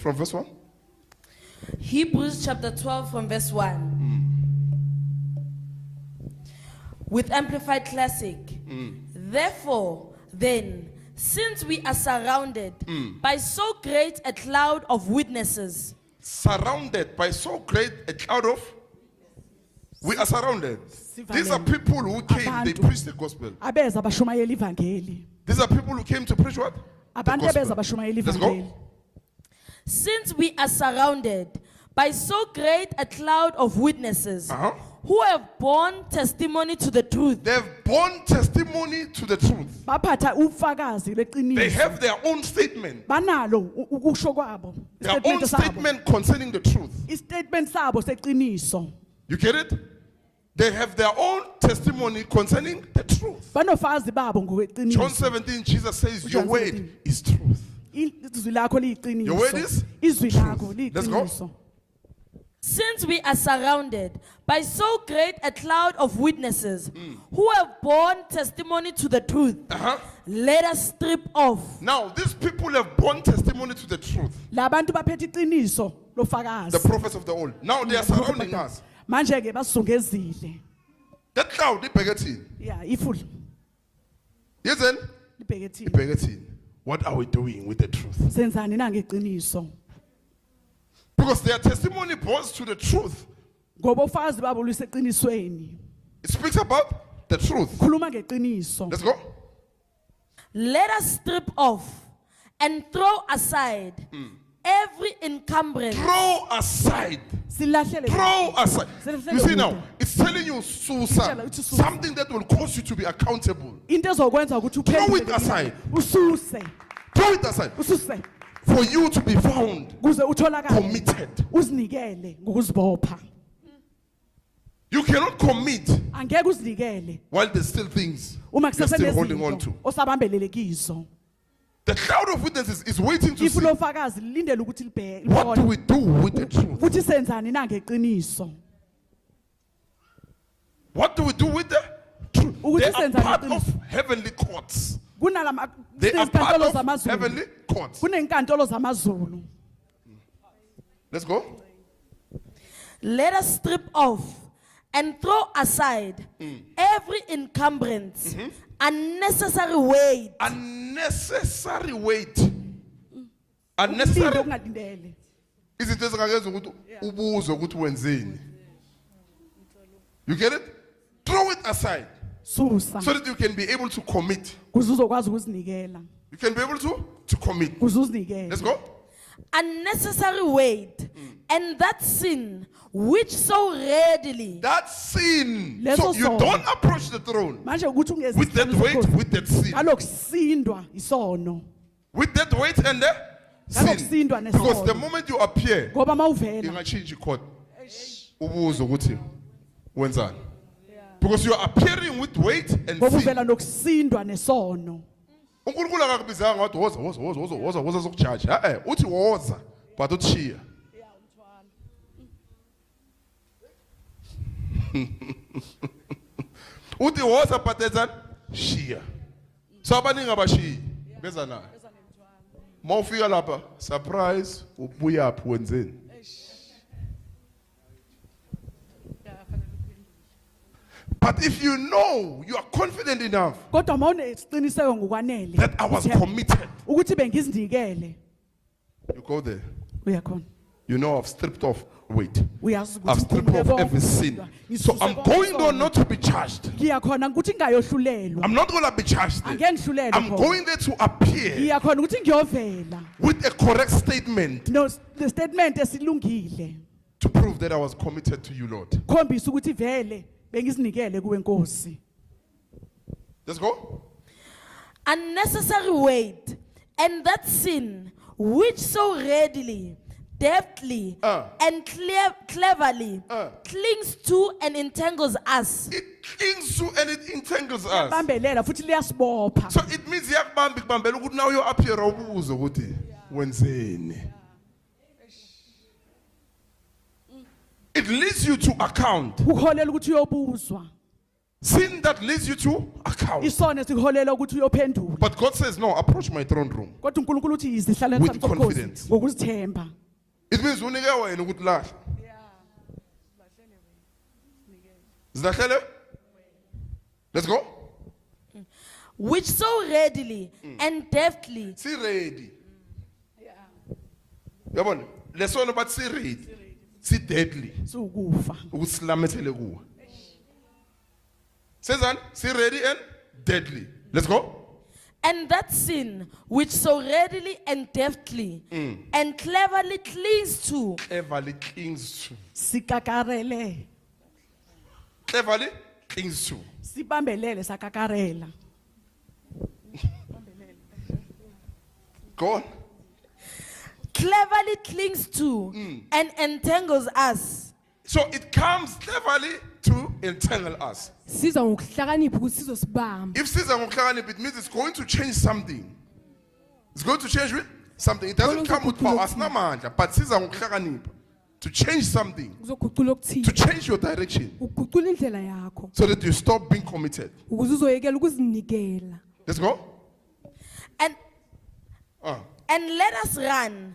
from verse 1. Hebrews chapter 12 from verse 1. With Amplified Classic. Therefore, then, since we are surrounded by so great a cloud of witnesses, Surrounded by so great a cloud of, we are surrounded. These are people who came, they preached the gospel. abeza bashumayela ivangeli These are people who came to preach what? The abantu abeza gospel. bashumayela Let's ivangeli go. since we are surrounded by so great a cloud of witnesses who have borne testimony to the truth. They've borne testimony to the truth. baphatha ubufakazi They beqiniso have their own statement. banalo ukusho kwabo Their istatement own sabo statement concerning the truth. istatement sabo seqiniso You get it? They have their own testimony concerning the truth. banofazi babo John ngokweqiniso 17, Jesus says, John your word 17. is truth. izwi lakho Your word is liyiqiniso izwi lakho truth. Let's go. liyiqiniso Since we are surrounded by so great a cloud of witnesses who have borne testimony to the truth, let us strip off Now, these people have borne testimony to the truth. labantu baphethe iqiniso The lofakazi prophets of the old. Now they are surrounding us. manje ke basizungezile That cloud, libhekethini. yeah iful Listen. libhekethini Libhekethini. What are we doing with the truth? senzani na ngeqiniso Because their testimony points to the truth. ngoba ufazi babo luseqinisweni It speaks about the truth. khuluma ngeqiniso Let's go. let us strip off and throw aside every encumbrance Throw aside. silahlele Throw aside. You see now, it's telling you, Tshela Susa, uthi susa. something that will cause you to be accountable. into ezokwenza ukuthi Throw it uphendule aside. ususe Throw it aside. ususe For you to be found kuze utholakale committed. uzinikele ngokuzibopha You cannot commit angeke uzinikele while there's still things uma you're still holding on kusesenezinto to. osabambelele kizo The cloud of witnesses is waiting to ifu see lofakazi lilindele ukuthi what do libone we do with the truth. ukuthi senzani na ngeqiniso What do we do with the truth? Ukuthi They are senzani part iqiniso. of heavenly courts. kunalama They are part kunezinkantolo of zamazulu heavenly courts. kunenkantolo zamazulu Let's go. let us strip off and throw aside every encumbrance, unnecessary weight, Unnecessary weight. Ukulinde Unnecessary. okungalindele Izinto ezingakwenza ukuthi ubuzwe ukuthi wenzeni. You get it? Throw it aside susa so that you can be able to commit. kuze uzokwazi ukuzinikela You can be able to commit. kuze uzinikele Let's go. unnecessary weight, and that sin which so readily That sin. Leso So you sono. don't approach the throne manje ukuthi with that weight, ungezi with that sin. alokusindwa isono With that weight and the sin. Nalokusindwa nesono. Because the moment you appear, ngoba mawuvela ingachange ikhona. Ubuzo ukuthi wenzani? Because you are appearing with weight and ngoba sin. uvela nokusindwa nesono uNkulunkulu akakubizanga ngathi woza zokujaja. Uthi woza but utshiya. Uthi woza but enzani? Shiya. So abaningi abashiyi beza nayo. Mawufika lapha surprise ubuya phi wenzeni? But if you know, you are confident enough kodwa mawunesiqiniseko ngokwanele that I was ukuthi- committed, ukuthi bengizinikele you go there. uyakhona You know I've stripped off weight. uyazi I've ukuthi stripped ngiphumule off konke every sin. ukuzindwa. So Ngisuse I'm konke going isono. there not to be charged. ngiyakhona ukuthi ngingayohlulelwa I'm not going to be charged there. angeke ngihlulelwe I'm khona. going there to appear ngiyakhona ukuthi ngiyovela with a correct statement no the statement esilungile to prove that I was committed to you, Lord. khombisa ukuthi vele bengizinikele kuwe Nkosi Let's go. unnecessary weight, and that sin which so readily, deftly, and cleverly clings to and entangles us. It clings to and it entangles us. bambelela futhi liyasibopha So it means yakubamba ikubambela ukuthi now you appear ubuze ukuthi wenzeni. It leads you to account. ukuholela ukuthi uyobuzwa Sin that leads you to account. isono esikuholela ukuthi uyophendula But God says, no, approach my throne room. kodwa uNkulunkulu uthi izihlaleni With sami sobukhosi confidence. ngokuzithemba It means unike wena ukuthi lahla. Zilahlele? Let's go. which so readily and deftly Si ready. Yabona, lesono bathi si ready. Si deadly. sukufa Ukuthi silamethele kuwe. Senzani? Si ready and deadly. Let's go. and that sin which so readily and deftly and cleverly clings to Cleverly clings to. sikakarele Cleverly clings to. sibambelele sakakarela Go on. cleverly clings to and entangles us. So it comes cleverly to entangle us. siza ngokuhlakanipha ukuthi sizosibamba. If siza ngokuhlakanipha, it means it's going to change something. It's going to change with something. It doesn't come with power. Asinamandla, but siza ngokuhlakanipha to change something, Kuzoguqula to okuthile. change your direction, Ukuguqula indlela yakho so that you stop being committed. ukuze uzoyekela ukuzinikela. Let's go. And Uh, let us run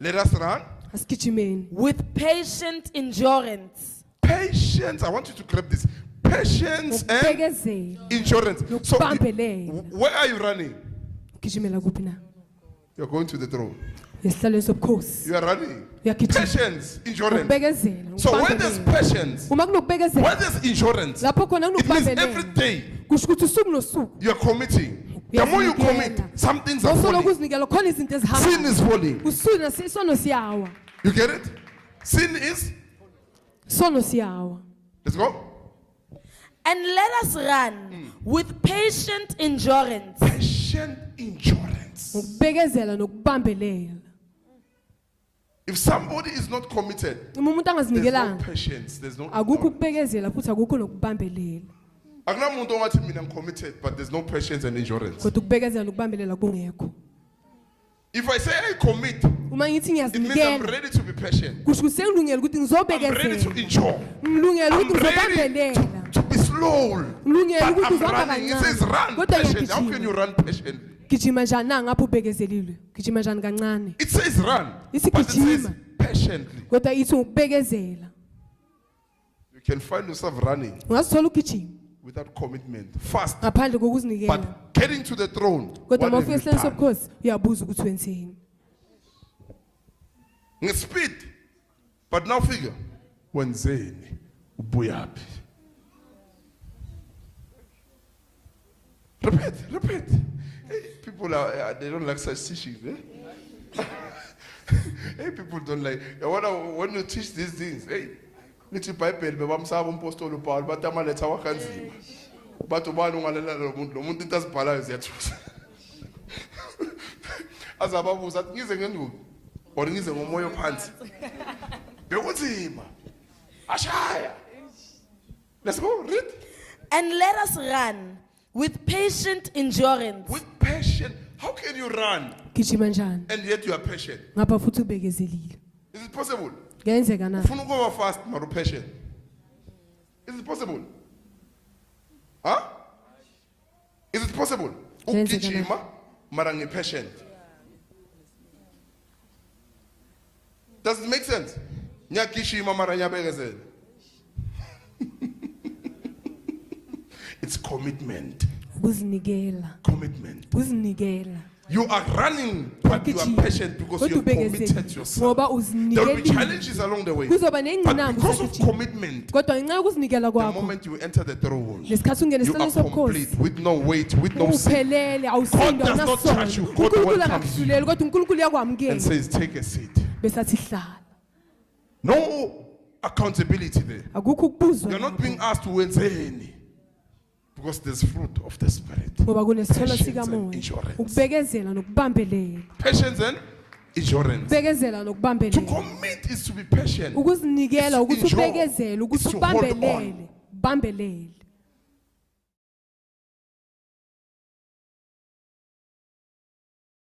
let us run. Asigijimeni. with patient endurance. Patience. I want you to grab this. Patience and Ngokubekezela. endurance. So, Nokubambelela. where are you running? Ugijimela kuphi na? You're going to the throne. Esihlalweni sobukhosi. You are running. Uyagijima. Patience, endurance. Ngokubekezela. So when there's Ngokubambelela. patience, Uma when kunokubekezela, there's endurance, lapho khona it means every kunokubambelela. day Kusho ukuthi usuku nosuku. you are committing. The more you commit, some things are Ngosuku falling. lokuzinikela khona izinto Sin ezihamba. is falling. Usuna isono siyawa. You get it? Sin is. Sono siyawa. Let's go. And let us run with patient endurance. Patient endurance. Ngokubekezela nokubambelela. If somebody is not committed, Uma umuntu there's no angazinikelanga, patience. There's no. akukho ukubekezela futhi akukho nokubambelela. Akunamuntu ongathi mina I'm committed, but there's no patience and endurance. Kodwa ukubekezela nokubambelela kungekho. If I say I commit, Uma ngithi it means I'm ngiyazinikela, ready to be patient. kusho ukuthi sengilungele ukuthi I'm ready to ngizobekezela. endure. Ngilungele I'm ukuthi ready ngizobambelela. to be slow. Ngilungele But ukuthi I'm uzohamba running. It says kancane. run Kodwa patient. How can you ngiyagijima. run patiently? Gijima njani na ngapho ubekezelile? Gijima njani kancane? It says run, Ithi but it says gijima. patiently. Kodwa ithi ukubekezela. You can find yourself running Ungazithola ugijima without commitment, fast, ngaphandle kokuzinikela. but getting to the throne. Kodwa what uma have you ufika esihleni done? sobukhosi uyabuza ukuthi wenzeni. Speed, but now figure wenzeni ubuyaphi. Repeat. Hey, people are they don't like such teachings. Eh? Hey, people don't like. When you teach these things, hey, lithi iBhayibheli bebamsaba umpostoli uPaul bathi amaletha wakanzima. Bathi ubani ungalalela lo muntu into azibhalayo ziyathusa. Azababuza athi ngize ngenduku or ngize ngomoya ophansi. Bekunzima. Ashaya. Let's go, read. And let us run with patient endurance. With passion. How can you run Gijima njani? and yet you are patient? Ngapha futhi ubekezelile. Is it possible? Kuyenzeka na? Ufuna ukuba fast maru patient. Is it possible? Huh? Is it possible? Kuyenzeka na? Ukugijima mara ngi-patient. Does it make sense? Ngiyagijima mara ngiyabekezela. It's commitment. Ukuzinikela. Commitment. Uzinikela. You are running, but you are patient because Kodwa you have committed ubekezela. yourself. Ngoba There will be uzinikelile. challenges along the way. Kuzoba But nengqinamba because of usagijima. commitment, Kodwa ngenxa yokuzinikela the kwakho, moment you enter the throne, lesikhathi ungena you are esihlalo complete sobukhosi, with no weight, with no sin, uphelele God awusindwa does not nasono. judge you. God uNkulunkulu welcomes you. akakuhluleli kodwa uNkulunkulu and uyakwamukela says, take a seat. bese athi hlala. No accountability there. Akukho ukubuzwa. You're not being asked to wenzeni because there's fruit of the Spirit. Ngoba kunesithelo Patience and sikamoya. endurance. Ukubekezela nokubambelela. Patience and endurance. Ukubekezela To nokubambelela. commit is to be patient. Ukuzinikela ukuthi Endure. ubekezele ukuthi It's to hold ubambelele. Ubambelele.